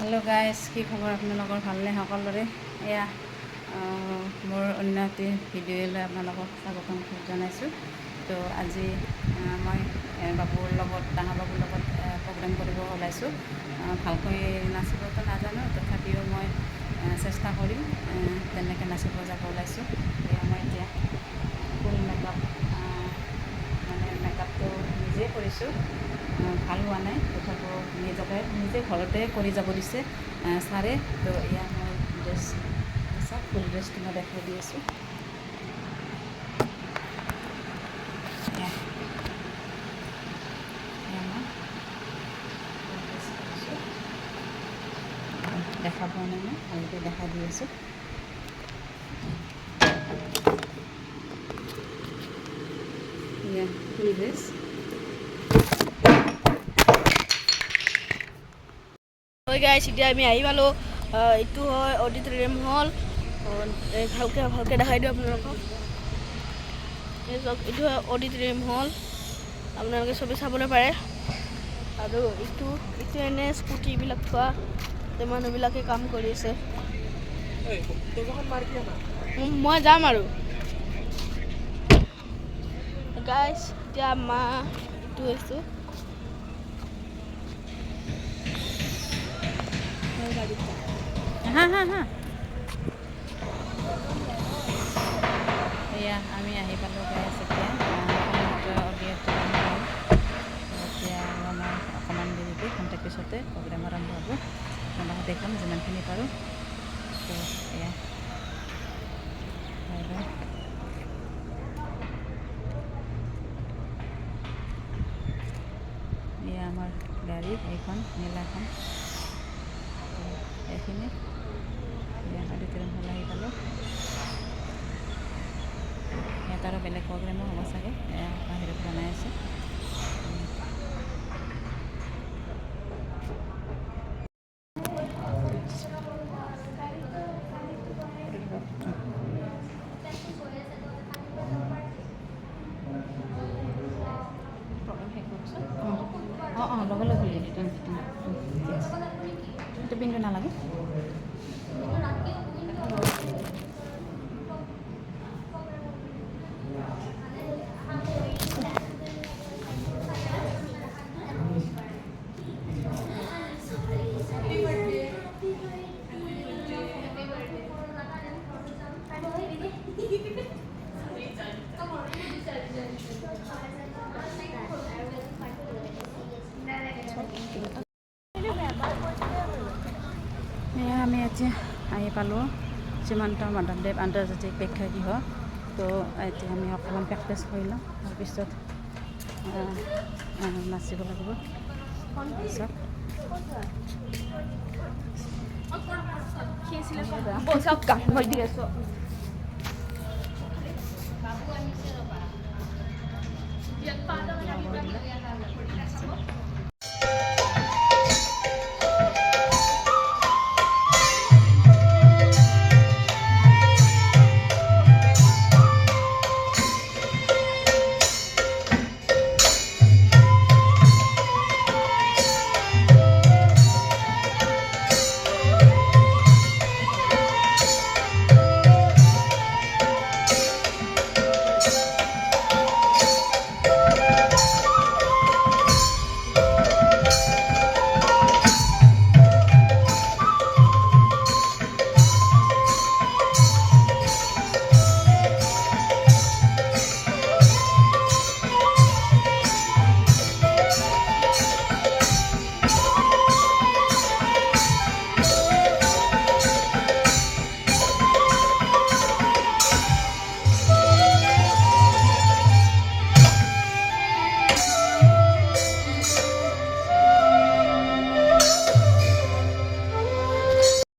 Hello' guys, কি খবৰ আপোনালোকৰ? ভালনে সকলোৰে? এয়া মোৰ অন্য এটি ভিডিঅ'লৈ আপোনালোকক স্বাগতম জনাইছোঁ। তো আজি মই বাবুৰ লগত, ডাঙৰ বাবুৰ লগত প্ৰগ্ৰেম কৰিব ওলাইছোঁ। ভালকৈ নাচিবতো নাজানো, তথাপিও মই চেষ্টা কৰিম তেনেকৈ নাচিব যাব ওলাইছোঁ। এয়া মই এতিয়া ফুল মেকআপ মানে মেকআপটো নিজেই কৰিছোঁ, ভাল হোৱা নাই, তথাপিও নিজে ঘৰতে কৰি যাব দিছে ছাৰে। তো এয়া মই ড্ৰেছ চাওক, ফুল ড্ৰেছটো মই দেখাই দি আছোঁ। দেখা পোৱা নাই, মই ভালকৈ দেখাই দি আছোঁ। এয়া ফুল ড্ৰেছ। হয় গাইছ, এতিয়া আমি আহি পালোঁ। এইটো হয় অডিটৰিয়াম হল। ভালকৈ দেখাই দিওঁ আপোনালোকক। এইটো হয় অডিটৰিয়াম হল, আপোনালোকে চবেই চাবলৈ পাৰে। আৰু এইটো এনে স্কুটিবিলাক থোৱা, মানুহবিলাকে কাম কৰি আছে। মই যাম আৰু গাইছ, এতিয়া মা এইটো হৈছোঁ এয়া আমি আহি পালোঁ গাইছ। এতিয়া এতিয়া আমাৰ অকণমান দেৰিকৈ ঘণ্টাৰ পিছতে প্ৰগ্ৰেম আৰম্ভ হ'ব। আপোনালোকক দেখাম যিমানখিনি পাৰোঁ। তো এয়া এয়া আমাৰ গাড়ী, এইখন নীলাখন। এইখিনি অডিটৰিয়াম হল আহি পালোঁ। ইয়াত আৰু বেলেগ প্ৰগ্ৰেমো হ'ব চাগে, বাহিৰত বনাই আছে। লগে লগে খুলি দিম। এইটো পিন্ধো নালাগে। আমি এতিয়া আহি পালোঁ শ্ৰীমন্ত মাধৱদেৱ আন্তৰ্জাতিক প্ৰেক্ষাগৃহ। তো এতিয়া আমি অকণমান প্ৰেক্টিছ কৰি লওঁ, তাৰপিছত নাচিব লাগিব।